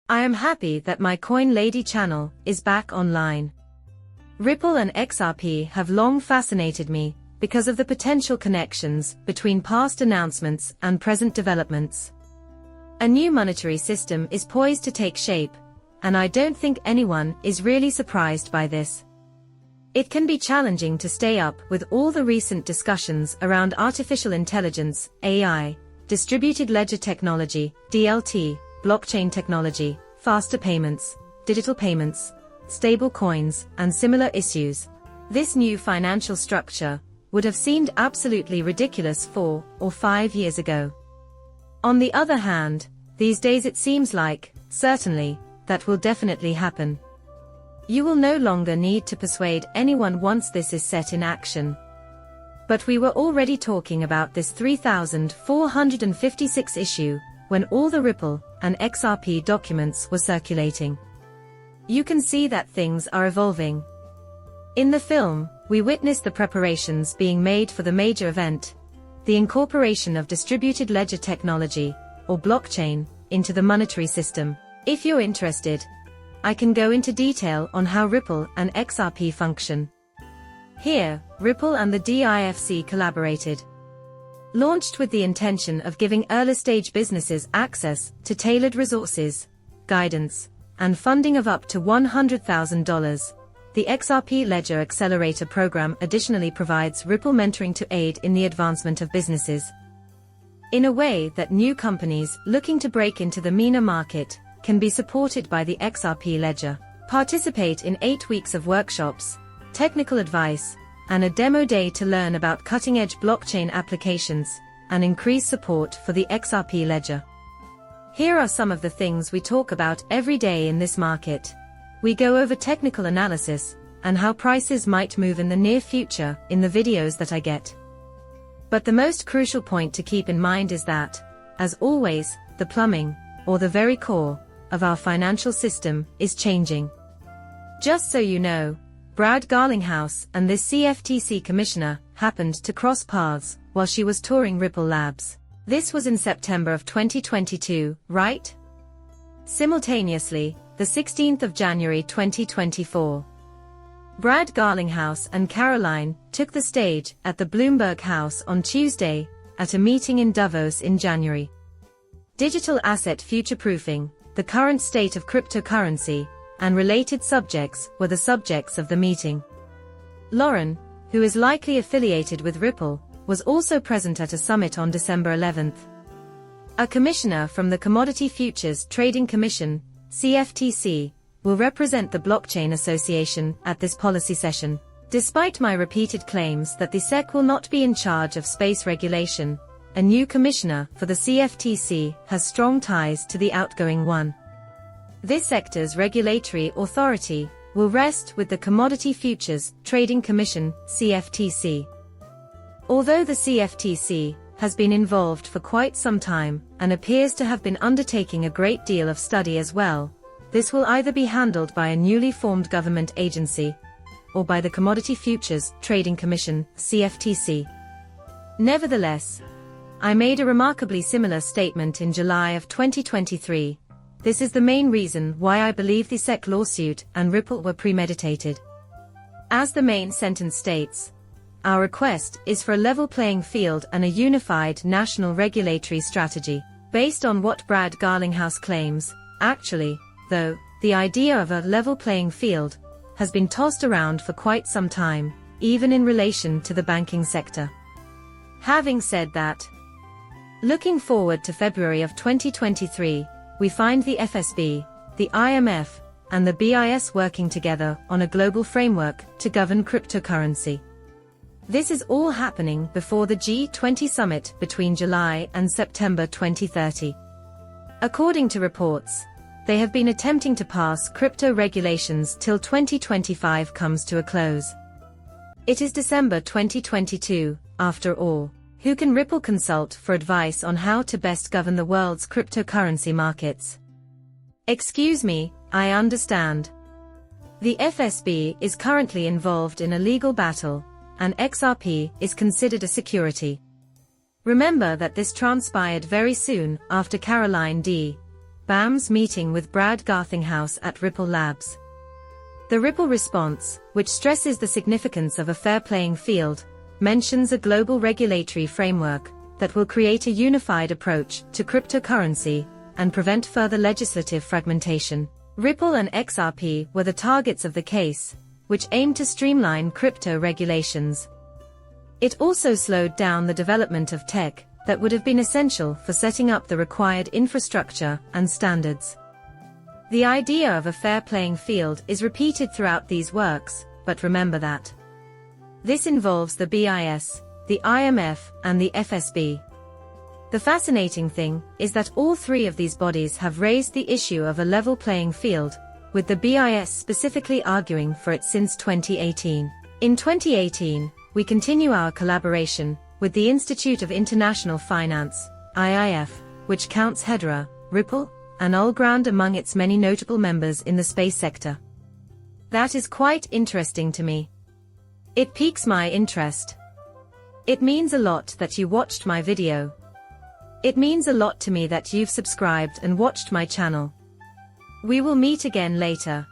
I am happy that my Coin Lady channel is back online. Ripple and XRP have long fascinated me because of the potential connections between past announcements and present developments. A new monetary system is poised to take shape, and I don't think anyone is really surprised by this. It can be challenging to stay up with all the recent discussions around artificial intelligence, AI, distributed ledger technology, DLT, blockchain technology, faster payments, digital payments, stable coins, and similar issues. This new financial structure would have seemed absolutely ridiculous 4 or 5 years ago. On the other hand, these days it seems like, certainly, that will definitely happen. You will no longer need to persuade anyone once this is set in action. But we were already talking about this 3456 issue when all the Ripple and XRP documents were circulating. You can see that things are evolving. In the film, we witness the preparations being made for the major event, the incorporation of distributed ledger technology, or blockchain, into the monetary system. If you're interested, I can go into detail on how Ripple and XRP function. Here, Ripple and the DIFC collaborated. Launched with the intention of giving early-stage businesses access to tailored resources, guidance, and funding of up to $100,000, the XRP Ledger Accelerator program additionally provides Ripple mentoring to aid in the advancement of businesses. In a way that new companies looking to break into the MENA market can be supported by the XRP Ledger. Participate in 8 weeks of workshops, technical advice, and a demo day to learn about cutting-edge blockchain applications, and increase support for the XRP Ledger. Here are some of the things we talk about every day in this market. We go over technical analysis, and how prices might move in the near future in the videos that I get. But the most crucial point to keep in mind is that, as always, the plumbing, or the very core, of our financial system is changing. Just so you know, Brad Garlinghouse and this CFTC commissioner happened to cross paths while she was touring Ripple Labs. This was in September of 2022, right? Simultaneously, the 16th of January 2024. Brad Garlinghouse and Caroline took the stage at the Bloomberg House on Tuesday at a meeting in Davos in January. Digital asset future-proofing, the current state of cryptocurrency, and related subjects were the subjects of the meeting. Lauren, who is likely affiliated with Ripple, was also present at a summit on December 11th. A commissioner from the Commodity Futures Trading Commission, CFTC, will represent the Blockchain Association at this policy session. Despite my repeated claims that the SEC will not be in charge of space regulation, a new commissioner for the CFTC has strong ties to the outgoing one. This sector's regulatory authority will rest with the Commodity Futures Trading Commission, CFTC. Although the CFTC has been involved for quite some time and appears to have been undertaking a great deal of study as well, this will either be handled by a newly formed government agency or by the Commodity Futures Trading Commission, CFTC. Nevertheless, I made a remarkably similar statement in July of 2023. This is the main reason why I believe the SEC lawsuit and Ripple were premeditated. As the main sentence states, our request is for a level playing field and a unified national regulatory strategy. Based on what Brad Garlinghouse claims, actually, though, the idea of a level playing field has been tossed around for quite some time, even in relation to the banking sector. Having said that, looking forward to February of 2023, we find the FSB, the IMF, and the BIS working together on a global framework to govern cryptocurrency. This is all happening before the G20 summit between July and September 2030. According to reports, they have been attempting to pass crypto regulations till 2025 comes to a close. It is December 2022, after all. Who can Ripple consult for advice on how to best govern the world's cryptocurrency markets? Excuse me, I understand. The FSB is currently involved in a legal battle, and XRP is considered a security. Remember that this transpired very soon after Caroline D. BAM's meeting with Brad Garlinghouse at Ripple Labs. The Ripple response, which stresses the significance of a fair playing field, mentions a global regulatory framework that will create a unified approach to cryptocurrency and prevent further legislative fragmentation. Ripple and XRP were the targets of the case, which aimed to streamline crypto regulations. It also slowed down the development of tech that would have been essential for setting up the required infrastructure and standards. The idea of a fair playing field is repeated throughout these works, but remember that this involves the BIS, the IMF, and the FSB. The fascinating thing is that all three of these bodies have raised the issue of a level playing field, with the BIS specifically arguing for it since 2018. In 2018, we continue our collaboration with the Institute of International Finance, IIF, which counts Hedera, Ripple, and Algorand among its many notable members in the space sector. That is quite interesting to me. It piques my interest. It means a lot that you watched my video. It means a lot to me that you've subscribed and watched my channel. We will meet again later.